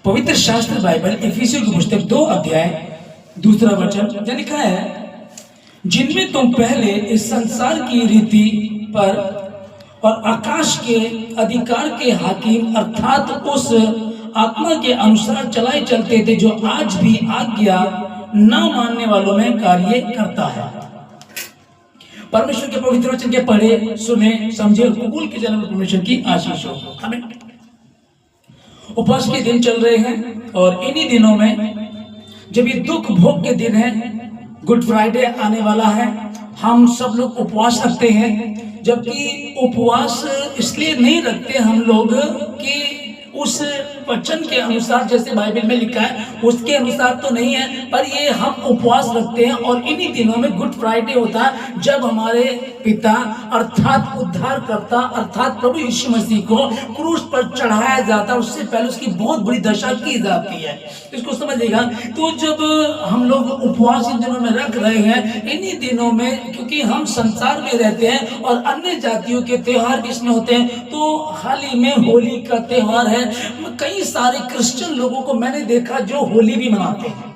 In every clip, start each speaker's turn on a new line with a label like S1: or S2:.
S1: पवित्र शास्त्र बाइबल इफिसियों की पुस्तक 2 अध्याय 2 वचन या लिखा है, जिनमें तुम पहले इस संसार की रीति पर और आकाश के अधिकार के हाकिम अर्थात उस आत्मा के अनुसार चलाए चलते थे, जो आज भी आज्ञा न मानने वालों में कार्य करता है। परमेश्वर के पवित्र वचन के पढ़े, सुने, समझे और कबूल के जन्म परमेश्वर की आशीष हो। हमें उपवास के दिन चल रहे हैं और इन्हीं दिनों में जब ये दुख भोग के दिन है, गुड फ्राइडे आने वाला है, हम सब लोग उपवास रखते हैं। जबकि उपवास इसलिए नहीं रखते हम लोग कि उस वचन के अनुसार जैसे बाइबल में लिखा है उसके अनुसार तो नहीं है, पर ये हम उपवास रखते हैं। और इन्हीं दिनों में गुड फ्राइडे होता है, जब हमारे पिता अर्थात उद्धारकर्ता अर्थात प्रभु यीशु मसीह को क्रूस पर चढ़ाया जाता है। उससे पहले उसकी बहुत बुरी दशा की जाती है, इसको समझिएगा। तो जब हम लोग उपवास इन दिनों में रख रहे हैं, इन्हीं दिनों में क्योंकि हम संसार में रहते हैं और अन्य जातियों के त्योहार भी इसमें होते हैं, तो हाल ही में होली का त्योहार है। कई सारे क्रिश्चियन लोगों को मैंने देखा जो होली भी मनाते हैं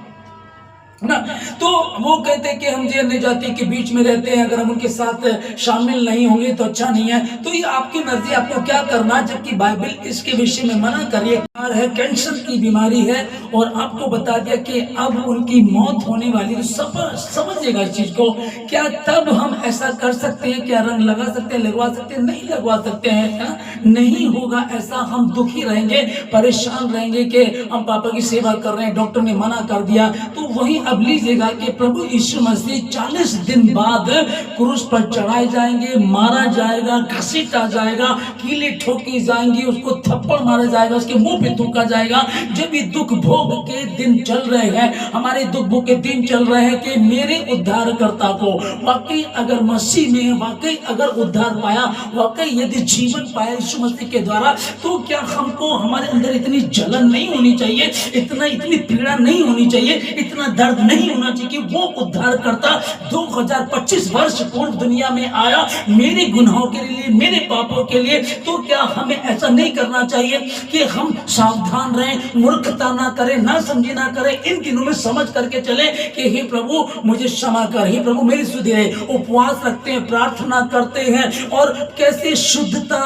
S1: ना, तो वो कहते हैं कि हम जी अन्य जाति के बीच में रहते हैं, अगर हम उनके साथ शामिल नहीं होंगे तो अच्छा नहीं है। तो ये आपकी मर्जी, आपको क्या करना, जबकि बाइबल इसके विषय में मना कर है। कैंसर की बीमारी है और आपको बता दिया कि अब उनकी मौत होने वाली है। समझिएगा इस चीज को। क्या तब हम ऐसा कर सकते हैं? क्या रंग लगा सकते हैं, लगवा सकते हैं? नहीं लगवा सकते हैं, नहीं होगा ऐसा। हम दुखी रहेंगे, परेशान रहेंगे कि हम पापा की सेवा कर रहे हैं, डॉक्टर ने मना कर दिया। तो वही अब लीजिएगा कि प्रभु यीशु मसीह 40 दिन बाद क्रूस पर चढ़ाए जाएंगे, मारा जाएगा, घसीटा जाएगा, कीले ठोकी जाएंगी, उसको थप्पड़ मारा जाएगा, उसके मुंह पे थूका जाएगा। जब ये दुख भोग के दिन चल रहे हैं, हमारे दुख भोग के दिन चल रहे हैं कि मेरे उद्धारकर्ता को वाकई अगर मसीह में वाकई अगर उद्धार पाया, वाकई यदि जीवन पाया यीशु मसीह के द्वारा, तो क्या हमको हमारे अंदर इतनी जलन नहीं होनी चाहिए, इतनी पीड़ा नहीं होनी चाहिए, इतना दर्द नहीं होना चाहिए कि वो उद्धारकर्ता 2025 वर्ष पूर्व दुनिया में आया मेरे गुनाहों के लिए, मेरे पापों के लिए। तो क्या हमें ऐसा नहीं करना चाहिए कि हम सावधान रहें, मूर्खता ना करें, ना समझे ना करें, इन दिनों में समझ करके चले कि हे प्रभु मुझे क्षमा कर, हे प्रभु मेरी सुधि रहे। उपवास रखते हैं, प्रार्थना करते हैं और कैसे शुद्धता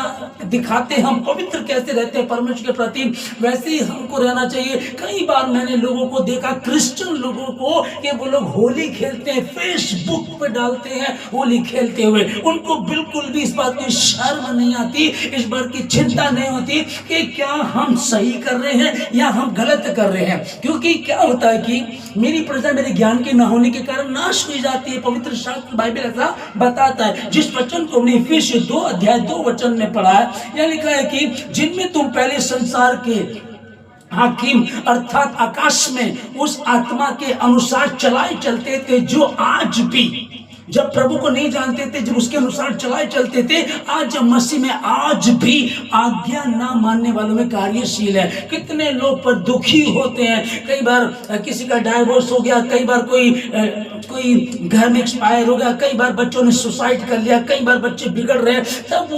S1: दिखाते हैं, हम पवित्र कैसे रहते हैं परमेश्वर के प्रति, वैसे ही हमको रहना चाहिए। कई बार मैंने लोगों को देखा, क्रिश्चियन लोगों को, कि वो लोग होली खेलते हैं, फेसबुक पे डालते हैं होली खेलते हुए। उनको बिल्कुल भी इस बात की शर्म नहीं आती, इस बात की चिंता नहीं होती कि क्या हम सही कर रहे हैं या हम गलत कर रहे हैं। क्योंकि क्या होता है कि मेरी प्रजा मेरे ज्ञान के न होने के कारण नाश हो जाती है। पवित्र शास्त्र बाइबल ऐसा बताता है। जिस वचन को हमने इफिसियों 2 अध्याय 2 वचन में पढ़ा है, यह लिखा है कि जिनमें तुम पहले संसार के हाकिम अर्थात आकाश में उस आत्मा के अनुसार चलाए चलते थे, जो आज भी, जब प्रभु को नहीं जानते थे, जब उसके अनुसार चलाए चलते थे, आज जब मसीह में, आज भी आज्ञा ना मानने वालों में कार्यशील है। कितने लोग पर दुखी होते हैं। कई बार किसी का डाइवोर्स हो गया, कई बार कोई घर में एक्सपायर हो गया, कई बार बच्चों ने सुसाइड कर लिया, कई बार बच्चे बिगड़ रहे हैं। तब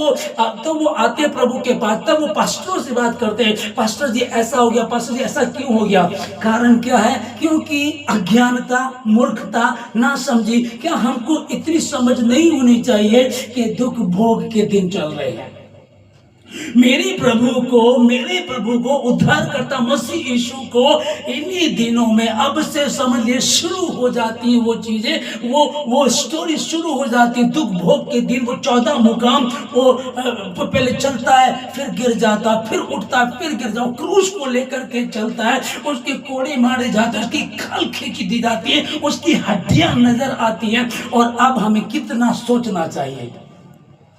S1: वो आते हैं प्रभु के पास, तब वो पास्टरों से बात करते हैं, पास्टर जी ऐसा हो गया, पास्टर जी ऐसा क्यों हो गया। कारण क्या है? क्योंकि अज्ञानता, मूर्खता, ना समझी। क्या हमको इतनी समझ नहीं होनी चाहिए कि दुख भोग के दिन चल रहे हैं? मेरे प्रभु को उद्धारकर्ता मसीह यीशु को इन्हीं दिनों में अब से समझ लिए शुरू हो जाती है वो चीजें, वो स्टोरी शुरू हो जाती है। दुख भोग के दिन वो 14 मुकाम वो पहले चलता है, फिर गिर जाता, फिर उठता है, फिर गिर जाता, क्रूस को लेकर के चलता है, उसके कोड़े मारे जाते हैं, उसकी खल खींची दी जाती है, उसकी हड्डियां नजर आती हैं। और अब हमें कितना सोचना चाहिए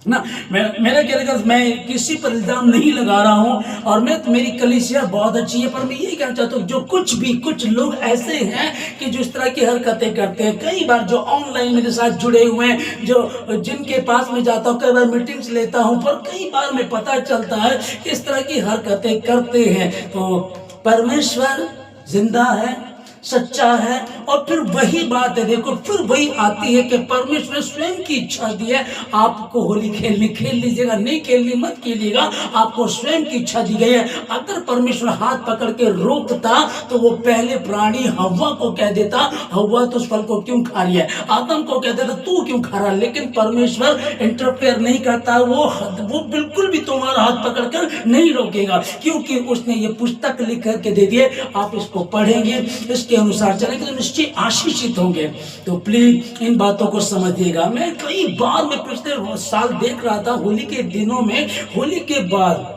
S1: ना। मेरा कहने, मैं किसी पर इल्जाम नहीं लगा रहा हूं और मेरी कलीसिया बहुत अच्छी है, पर मैं ये कहना चाहता हूँ जो कुछ लोग ऐसे हैं कि जो इस तरह की हरकतें करते हैं। कई बार जो ऑनलाइन मेरे साथ जुड़े हुए हैं, जो जिनके पास में जाता हूँ, कई बार मीटिंग्स लेता हूँ, पर कई बार में पता चलता है कि इस तरह की हरकतें करते हैं। तो परमेश्वर जिंदा है, सच्चा है और फिर वही बात है, देखो फिर वही आती है कि परमेश्वर ने स्वयं की इच्छा दी है आपको होली खेलनी, खेल लीजिएगा, नहीं खेलनी मत खेलिएगा, आपको स्वयं की इच्छा दी गई है। अगर परमेश्वर हाथ पकड़ के रोकता तो वो पहले प्राणी हव्वा को कह देता, हव्वा तो उस फल को क्यों खा रही है, आदम को कह देता तू क्यों खा रहा, लेकिन परमेश्वर इंटरफेयर नहीं करता, वो बिल्कुल भी तुम्हारा हाथ पकड़कर नहीं रोकेगा, क्योंकि उसने ये पुस्तक लिख करके दे दिए, आप इसको पढ़ेंगे, इसके अनुसार चलेंगे तो निश्चय आशीषित होंगे। तो प्लीज इन बातों को समझिएगा। मैं कई बार मैं पिछले साल देख रहा था होली के दिनों में, होली के बाद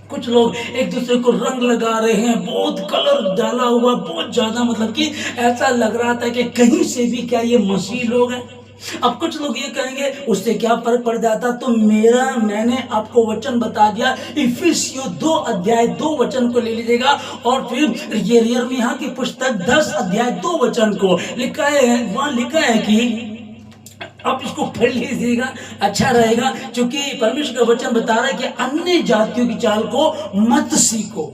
S1: कुछ लोग एक दूसरे को रंग लगा रहे हैं, बहुत कलर डाला हुआ, बहुत ज्यादा, मतलब कि ऐसा लग रहा था कि कहीं से भी क्या ये मसीह लोग हैं। अब कुछ लोग ये कहेंगे उससे क्या फर्क पड़ जाता, तो मैंने आपको वचन बता दिया, इफिसियों 2 अध्याय 2 वचन को ले लीजिएगा, और फिर ये यिर्मयाह की पुस्तक 10 अध्याय 2 वचन को लिखा है, वहां लिखा है कि आप इसको पढ़ लीजिएगा, अच्छा रहेगा, क्योंकि परमेश्वर का वचन बता रहा है कि अन्य जातियों की चाल को मत सीखो,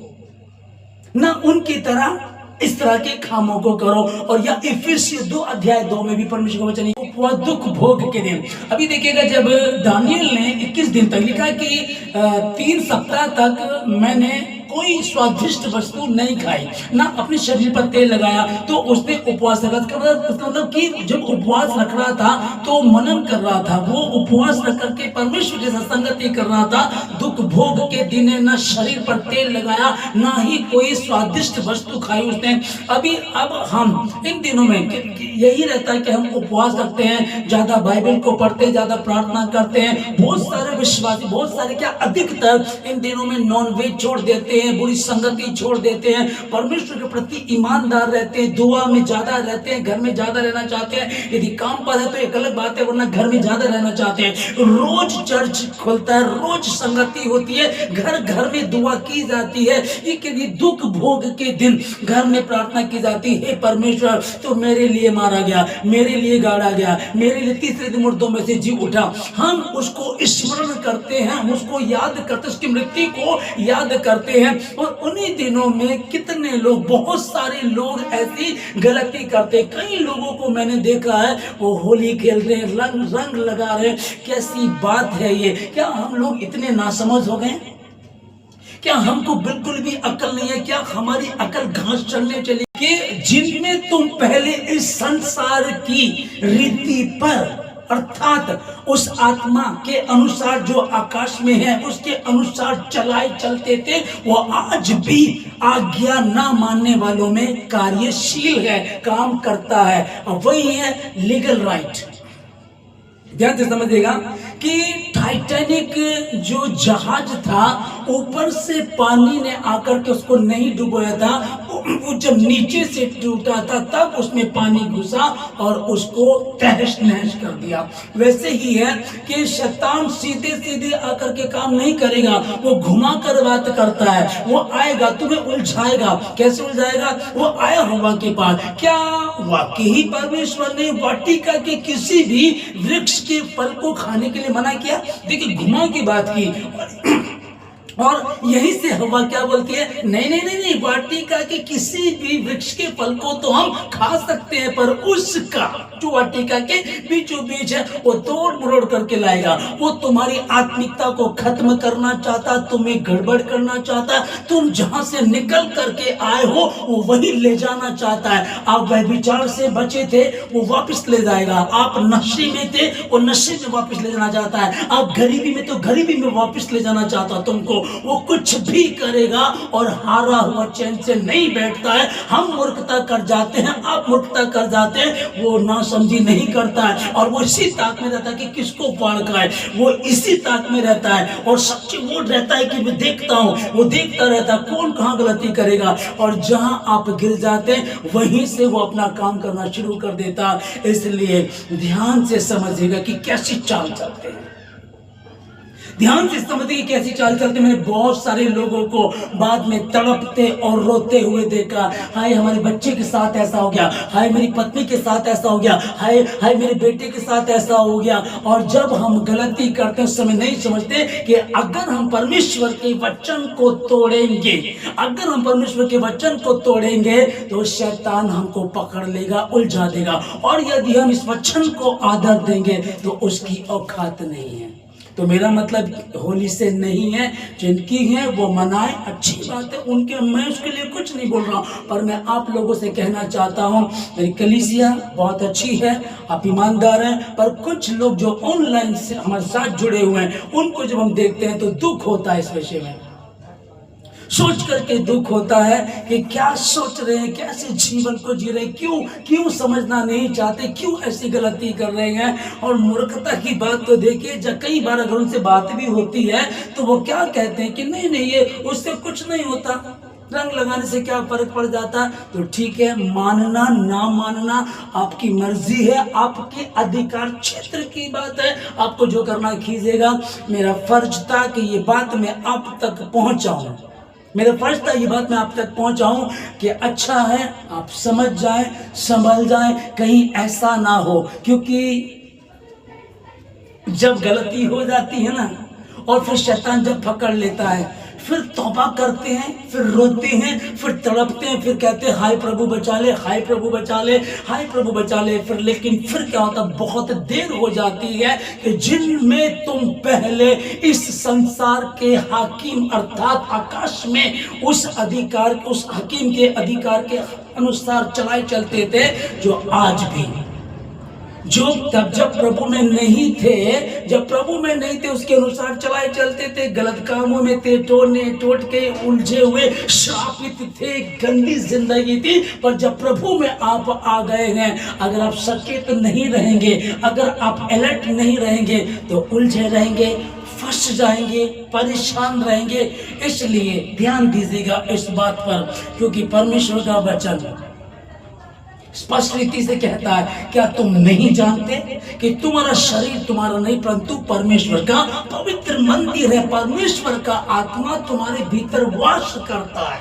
S1: ना उनकी तरह इस तरह के कामों को करो। और या इफिसियों 2 अध्याय 2 में भी परमेश्वर का वचन उपवास दुख भोग के दिन। अभी देखिएगा जब दानियल ने 21 दिन तक लिखा कि 3 सप्ताह तक मैंने कोई स्वादिष्ट वस्तु नहीं खाई, ना अपने शरीर पर तेल लगाया, तो उसने उपवास रखा। मतलब कि जब उपवास रख रहा था तो मनन कर रहा था, वो उपवास रख करके परमेश्वर के साथ संगति कर रहा था। दुख भोग के दिन ना शरीर पर तेल लगाया, ना ही कोई स्वादिष्ट वस्तु खाई उसने। अब हम इन दिनों में यही रहता है कि हम उपवास रखते हैं, ज्यादा बाइबल को पढ़ते हैं, ज्यादा प्रार्थना करते हैं। बहुत सारे विश्वासी, बहुत सारे क्या अधिकतर इन दिनों में नॉन वेज छोड़ देते हैं, बुरी संगति छोड़ देते हैं, परमेश्वर के प्रति ईमानदार रहते हैं, दुआ में ज्यादा रहते हैं, घर में ज्यादा रहना चाहते हैं। यदि काम पर है तो एक अलग बात है, वरना घर में ज्यादा रहना चाहते हैं। रोज चर्च खुलता है, रोज संगति होती है, घर घर में दुआ की जाती है, यदि दुख भोग के दिन घर में प्रार्थना की जाती है, परमेश्वर तो मेरे लिए मारा गया, मेरे लिए गाड़ा गया, मेरे लिए तीसरे दिन मुर्दों में से जी उठा, हम उसको स्मरण करते हैं, हम उसको याद करते, उसकी मृत्यु को याद करते हैं। और उन्हीं दिनों में कितने लोग, बहुत सारे लोग ऐसी गलती करते। कई लोगों को मैंने देखा है वो होली खेल रहे हैं, रंग लगा रहे हैं। कैसी बात है ये? क्या हम लोग इतने नासमझ हो गए? क्या हमको बिल्कुल भी अकल नहीं है? क्या हमारी अकल घास चढ़ने चली कि जिनमें तुम पहले इस संसार की रीति पर, अर्थात उस आत्मा के अनुसार जो आकाश में है उसके अनुसार चलते थे, वो आज भी आज्ञा ना मानने वालों में कार्यशील है, काम करता है। और वही है लीगल राइट। ध्यान से समझिएगा कि टाइटैनिक जो जहाज था, ऊपर से पानी ने आकर के उसको नहीं डुबोया था, वो जब नीचे से टूटा था तब उसमें पानी घुसा और उसको तहस नहस कर दिया। वैसे ही है कि शैतान सीधे सीधे आकर के काम नहीं करेगा, वो घुमा कर बात करता है। वो आएगा, तुम्हें उलझाएगा। कैसे उलझाएगा? वो आया हवा के पास। क्या वाकई ही परमेश्वर ने वाटिका के किसी भी वृक्ष के फल को खाने के लिए मना किया? देखिए, घुमा की बात की और यही से हवा क्या बोलती है, नहीं नहीं नहीं नहीं, वाटिका के किसी भी वृक्ष के फल को तो हम खा सकते हैं, पर उसका जो वाटिका के बीचों बीच है वो तोड़ मरोड़ करके लाएगा। वो तुम्हारी आत्मिकता को खत्म करना चाहता, तुम्हें गड़बड़ करना चाहता, तुम जहां से निकल करके आए हो वो वही ले जाना चाहता है। आप व्यभिचार से बचे थे, वो वापस ले जाएगा। आप नशे में थे, वो नशे में वापस ले जाना चाहता है। आप गरीबी में तो गरीबी में वापस ले जाना चाहता तुमको। वो कुछ भी करेगा और हारा हुआ चैन से नहीं बैठता है। हम मूर्खता कर जाते हैं, आप मूर्खता कर जाते हैं, वो ना समझी नहीं करता है। और वो इसी ताक में रहता है कि किसको पार खाए, वो इसी ताक में रहता है। और सच्ची वो रहता है कि मैं देखता हूं, वो देखता रहता है कौन कहां गलती करेगा। और जहां आप गिर जाते हैं वहीं से वो अपना काम करना शुरू कर देता। इसलिए ध्यान से समझिएगा कि कैसी चाल चलते हैं। ध्यान से समझिए कि कैसी चाल चलते। मैंने बहुत सारे लोगों को बाद में तड़पते और रोते हुए देखा। हाय हमारे बच्चे के साथ ऐसा हो गया, हाय मेरी पत्नी के साथ ऐसा हो गया, हाय हाय मेरे बेटे के साथ ऐसा हो गया। और जब हम गलती करते हैं उस समय नहीं समझते कि अगर हम परमेश्वर के वचन को तोड़ेंगे, अगर हम परमेश्वर के वचन को तोड़ेंगे तो शैतान हमको पकड़ लेगा, उलझा देगा। और यदि हम इस वचन को आदर देंगे तो उसकी औकात नहीं है। तो मेरा मतलब होली से नहीं है, जिनकी है वो मनाए, अच्छी बात है उनके, मैं उसके लिए कुछ नहीं बोल रहा हूँ। पर मैं आप लोगों से कहना चाहता हूँ, मेरी कलीसिया बहुत अच्छी है, आप ईमानदार हैं, पर कुछ लोग जो ऑनलाइन से हमारे साथ जुड़े हुए हैं उनको जब हम देखते हैं तो दुख होता है। इस विषय में सोच करके दुख होता है कि क्या सोच रहे हैं, कैसे जीवन को जी रहे हैं, क्यों समझना नहीं चाहते, क्यों ऐसी गलती कर रहे हैं। और मूर्खता की बात तो देखिए, जब कई बार अगर उनसे बात भी होती है तो वो क्या कहते हैं कि नहीं नहीं ये उससे कुछ नहीं होता, रंग लगाने से क्या फर्क पड़ जाता। तो ठीक है, मानना ना मानना आपकी मर्जी है, आपके अधिकार क्षेत्र की बात है, आपको जो करना कीजिएगा। मेरा फर्ज था कि ये बात मैं आप तक पहुंचाऊं, मेरा फर्ज था ये बात मैं आप तक पहुंचाऊं कि अच्छा है आप समझ जाएं, संभल जाएं, कहीं ऐसा ना हो। क्योंकि जब गलती हो जाती है ना और फिर शैतान जब पकड़ लेता है, फिर तौबा करते हैं, फिर रोते हैं, फिर तड़पते हैं, फिर कहते हैं हाय प्रभु बचा ले, हाय प्रभु बचा ले, हाय प्रभु बचा ले। फिर लेकिन फिर क्या होता, बहुत देर हो जाती है कि जिनमें तुम पहले इस संसार के हाकिम अर्थात आकाश में उस अधिकार, उस हकीम के अधिकार के अनुसार चलाए चलते थे, जो आज भी जो तब जब प्रभु में नहीं थे, जब प्रभु में नहीं थे उसके अनुसार चलाए चलते थे, गलत कामों में थे, टोने टोट के उलझे हुए, श्रापित थे, गंदी जिंदगी थी। पर जब प्रभु में आप आ गए हैं, अगर आप सचेत नहीं रहेंगे, अगर आप अलर्ट नहीं रहेंगे तो उलझे रहेंगे, फंस जाएंगे, परेशान रहेंगे। इसलिए ध्यान दीजिएगा इस बात पर, क्योंकि परमेश्वर का वचन स्पष्ट रीति से कहता है, क्या तुम नहीं जानते कि तुम्हारा शरीर तुम्हारा नहीं परंतु परमेश्वर का पवित्र मंदिर है, परमेश्वर का आत्मा तुम्हारे भीतर वास करता है।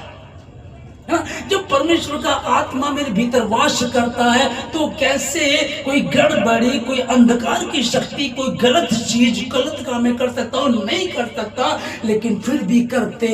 S1: जब परमेश्वर का आत्मा मेरे भीतर वास करता है तो कैसे कोई गड़बड़ी, कोई अंधकार की शक्ति, कोई गलत चीज, गलत काम मैं कर सकता हूँ? नहीं कर सकता, लेकिन फिर भी करते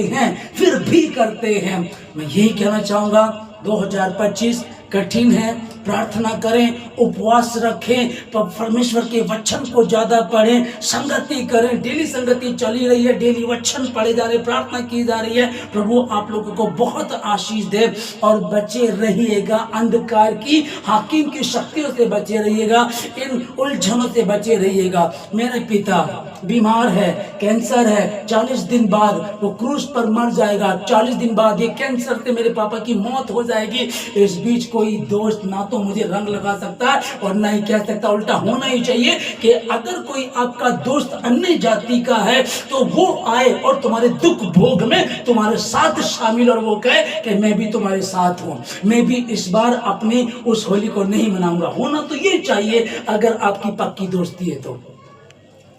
S1: हैं। मैं यही कहना चाहूंगा, 2025 कठिन है, प्रार्थना करें, उपवास रखें, परमेश्वर के वचन को ज्यादा पढ़ें, संगति करें, डेली संगति चली रही है, डेली वचन पढ़े जा रहे, प्रार्थना की जा रही है। प्रभु आप लोगों को बहुत आशीष दे और बचे रहिएगा, अंधकार की हाकिम की शक्तियों से बचे रहिएगा, इन उलझनों से बचे रहिएगा। मेरे पिता बीमार है, कैंसर है, 40 दिन बाद वो क्रूस पर मर जाएगा, 40 दिन बाद ये कैंसर से मेरे पापा की मौत हो जाएगी। इस बीच कोई दोस्त ना तो मुझे रंग लगा सकता है और ना ही कह सकता, उल्टा होना ही चाहिए कि अगर कोई आपका दोस्त अन्य जाति का है तो वो आए और तुम्हारे दुख भोग में तुम्हारे साथ शामिल, और वो कहे कि मैं भी तुम्हारे साथ हूं, मैं भी इस बार अपनी उस होली को नहीं मनाऊंगा। होना तो ये चाहिए, अगर आपकी पक्की दोस्ती है तो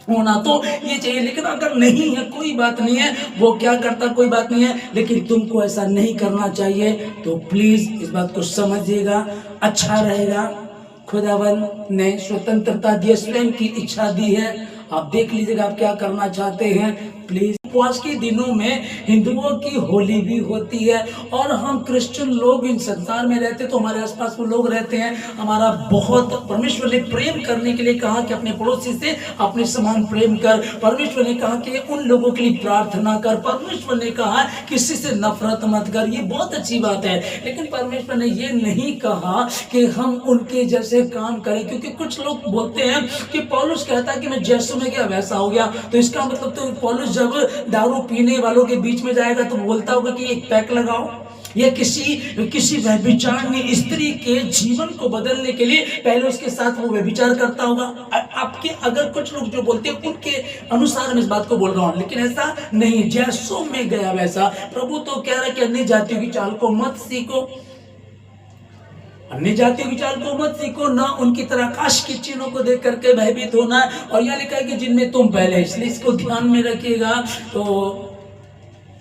S1: होना तो ये चाहिए। लेकिन अगर नहीं है, कोई बात नहीं है, वो क्या करता कोई बात नहीं है, लेकिन तुमको ऐसा नहीं करना चाहिए। तो प्लीज इस बात को समझिएगा, अच्छा रहेगा। खुदावन ने स्वतंत्रता दी, स्वयं की इच्छा दी है, आप देख लीजिएगा आप क्या करना चाहते हैं। प्लीज उपवास के दिनों में हिंदुओं की होली भी होती है, और हम क्रिश्चियन लोग इन संसार में रहते तो हमारे आसपास वो लोग रहते हैं, हमारा बहुत, परमेश्वर ने प्रेम करने के लिए कहा कि अपने पड़ोसी से अपने समान प्रेम कर, परमेश्वर ने कहा कि उन लोगों के लिए प्रार्थना कर, परमेश्वर ने कहा किसी से नफरत मत कर, ये बहुत अच्छी बात है। लेकिन परमेश्वर ने ये नहीं कहा कि हम उनके जैसे काम करें, क्योंकि कुछ लोग बोलते हैं कि पौलुस कहता है कि मैं जैसे में गया वैसा हो गया, तो इसका मतलब तो पौलुस जब दारू पीने वालों के बीच में जाएगा तो बोलता होगा कि एक पैक लगाओ, या किसी व्यभिचारिणी स्त्री के जीवन को बदलने के लिए पहले उसके साथ वो व्यभिचार करता होगा। आपके अगर कुछ लोग जो बोलते हैं उनके अनुसार मैं इस बात को बोल रहा हूं, लेकिन ऐसा नहीं, जैसों में गया वैसा। प्रभु तो कह रहा है कि अन्य जातियों की चाल को मत सीखो, अन्य जातियों की चाल को मत सीखो, ना उनकी तरह आकाश की चीनों को देख करके भयभीत होना है। और यहाँ लिखा है कि जिनमें तुम पहले, इसलिए इसको ध्यान में रखिएगा। तो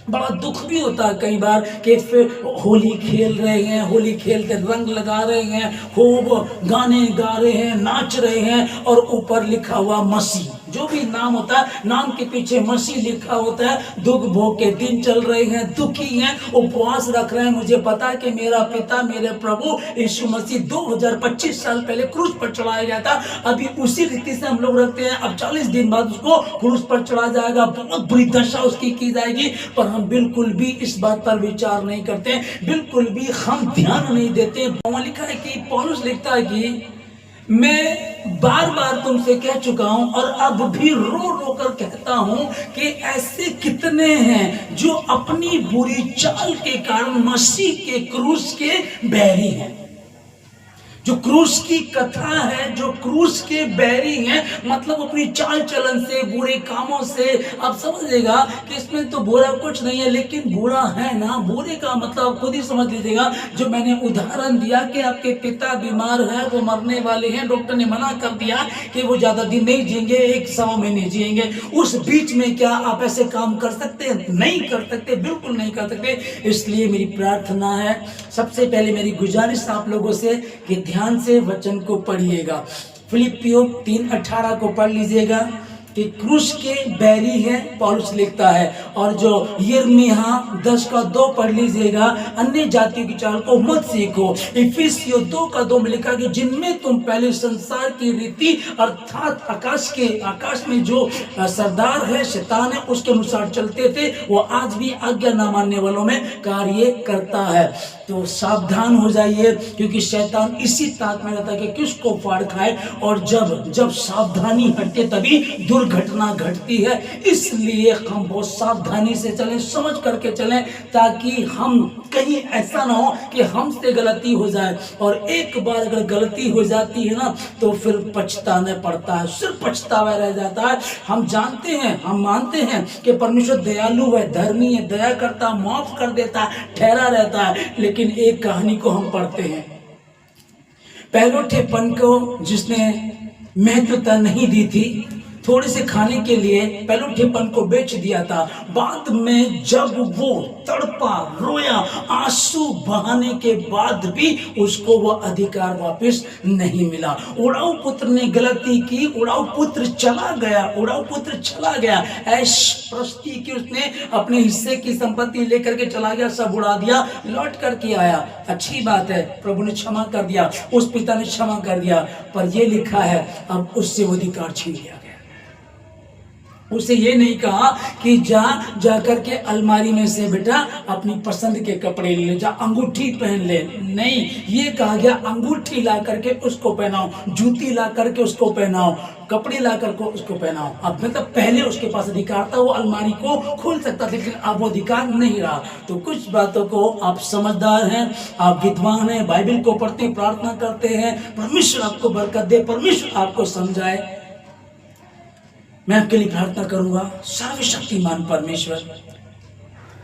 S1: बड़ा दुख भी होता है कई बार कि फिर होली खेल रहे हैं, होली खेल के रंग लगा रहे हैं, खूब गाने गा रहे हैं, नाच रहे हैं, और ऊपर लिखा हुआ मसीह, जो भी नाम होता है, नाम के पीछे मसीह लिखा होता है। दुख भोग के दिन चल रहे हैं, दुखी हैं, उपवास रख रहे हैं। मुझे पता है कि मेरा पिता, मेरे प्रभु यीशु मसीह 2025 साल पहले क्रूस पर चढ़ाया गया था। अभी उसी रीति से हम लोग रखते हैं। अब 40 दिन बाद उसको क्रूस पर चढ़ाया जाएगा, बहुत बुरी दशा उसकी की जाएगी, पर हम बिल्कुल भी इस बात पर विचार नहीं करते, बिल्कुल भी हम ध्यान नहीं देते। वहां लिखा है कि पौलुस लिखता है कि मैं बार बार तुमसे कह चुका हूं और अब भी रो रो कर कहता हूं कि ऐसे कितने हैं जो अपनी बुरी चाल के कारण मसीह के क्रूस के बैरी हैं। जो क्रूस की कथा है, जो क्रूस के बैरी हैं, मतलब अपनी चाल चलन से, बुरे कामों से। आप समझिएगा कि इसमें तो बुरा कुछ नहीं है, लेकिन बुरा है ना। बुरे का मतलब आप खुद ही समझ लीजिएगा। जो मैंने उदाहरण दिया कि आपके पिता बीमार है, वो मरने वाले हैं, डॉक्टर ने मना कर दिया कि वो ज्यादा दिन नहीं जिएंगे, 1 महीने जिएंगे। उस बीच में क्या आप ऐसे काम कर सकते हैं? नहीं कर सकते, बिल्कुल नहीं कर सकते। इसलिए मेरी प्रार्थना है, सबसे पहले मेरी गुजारिश आप लोगों से कि ध्यान से वचन को पढ़िएगा। फिलिपियों 3:18 को पढ़ लीजिएगा कि क्रूस के बैरी है, पौलुस लिखता है। और जो यिर्मयाह 10:2 पढ़ लीजिएगा, अन्य जातियों की चाल को मत सीखो। इफिसियों 2:2 में लिखा कि जिनमें तुम पहले संसार की रीति अर्थात आकाश में जो सरदार है, शैतान है, उसके अनुसार चलते थे, वो आज भी आज्ञा न मानने वालों में कार्य करता है। तो सावधान हो जाइए, क्योंकि शैतान इसी ताक में रहता है कि किसको फाड़ खाए। और जब सावधानी हटती तभी दुर्घटना घटती है। इसलिए हम बहुत सावधानी से चलें, समझ करके चलें, ताकि हम कहीं ऐसा ना हो कि हमसे गलती हो जाए। और एक बार अगर गलती हो जाती है ना, तो फिर पछताना पड़ता है, सिर्फ पछतावा रह जाता है। हम जानते हैं, हम मानते हैं कि परमेश्वर दयालु है, धर्मी है, दया करता, माफ कर देता है, ठहरा रहता है। लेकिन एक कहानी को हम पढ़ते हैं, पहलोठेपन को जिसने महत्वता नहीं दी थी, थोड़े से खाने के लिए पहलोठेपन को बेच दिया था। बाद में जब वो तड़पा, रोया, आंसू बहाने के बाद भी उसको वो अधिकार वापस नहीं मिला। उड़ाऊ पुत्र ने गलती की, उड़ाऊ पुत्र चला गया, ऐश प्रस्ती की उसने अपने हिस्से की संपत्ति लेकर के चला गया, सब उड़ा दिया, लौट करके आया। अच्छी बात है, प्रभु ने क्षमा कर दिया, उस पिता ने क्षमा कर दिया। पर यह लिखा है, अब उससे वो अधिकार छीन लिया गया। उसे ये नहीं कहा कि जा करके अलमारी में से बेटा अपनी पसंद के कपड़े ले जा, अंगूठी पहन ले। नहीं, ये कहा गया अंगूठी ला करके उसको पहनाओ, जूती ला करके उसको पहनाओ, कपड़े ला करके उसको पहनाओ। अब मतलब पहले उसके पास अधिकार था, वो अलमारी को खोल सकता था, लेकिन अब वो अधिकार नहीं रहा। तो कुछ बातों को आप समझदार हैं, आप विद्वान हैं, बाइबल को पढ़ते, प्रार्थना करते हैं, परमेश्वर आपको बरकत दे, परमेश्वर आपको समझाए। मैं आपके लिए प्रार्थना करूंगा। सर्वशक्तिमान परमेश्वर,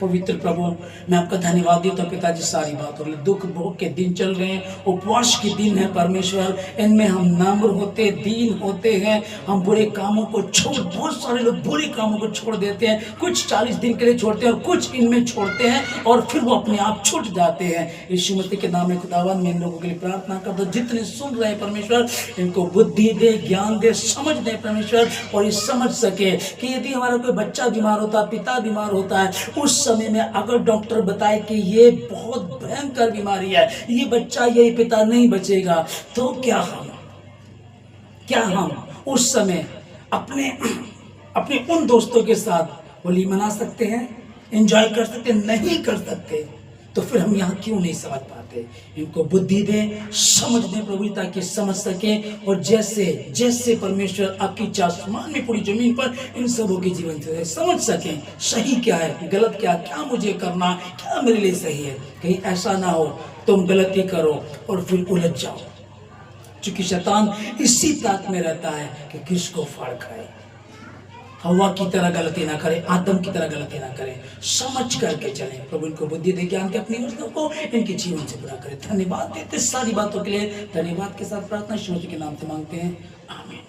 S1: पवित्र प्रभु, मैं आपका धन्यवाद देता हूँ पिताजी। सारी बात और दुख भोग के दिन चल रहे हैं, उपवास के दिन है परमेश्वर, इनमें हम नम्र होते, दीन होते हैं, हम बुरे कामों को छोड़, बहुत सारे लोग बुरे कामों को छोड़ देते हैं। कुछ 40 दिन के लिए छोड़ते हैं और कुछ इनमें छोड़ते हैं और फिर वो अपने आप छूट जाते हैं। यीशु मसीह के नाम में खुदावन में इन लोगों के लिए प्रार्थना कर दो। जितने सुन रहे हैं परमेश्वर, इनको बुद्धि दे, ज्ञान दे, समझ दे परमेश्वर, और ये समझ सके कि यदि हमारा कोई बच्चा बीमार होता है, पिता बीमार होता है, उस समय में अगर डॉक्टर बताए कि ये बहुत भयंकर बीमारी है, ये बच्चा, ये पिता नहीं बचेगा, तो क्या हम उस समय अपने उन दोस्तों के साथ होली मना सकते हैं, एंजॉय कर सकते? नहीं कर सकते। तो फिर हम यहाँ क्यों नहीं समझ पाते? इनको बुद्धि दें, समझ दें प्रभु, ताकि समझ सके। और जैसे परमेश्वर आपकी आसमान में पूरी जमीन पर इन सबों के जीवन से समझ सकें, सही क्या है, गलत क्या मुझे करना, क्या मेरे लिए सही है। कहीं ऐसा ना हो तुम गलती करो और फिर उलझ जाओ, क्योंकि शैतान इसी ताक में रहता है कि किसको फाड़ खाए। हवा की तरह गलती ना करें, आदम की तरह गलती ना करें, समझ करके चलें। प्रभु इनको बुद्धि दे, ज्ञान के अपनी योजना को इनके जीवन से पूरा करें। धन्यवाद देते सारी बातों के लिए, धन्यवाद के साथ प्रार्थना यीशु के नाम से मांगते हैं, आमीन।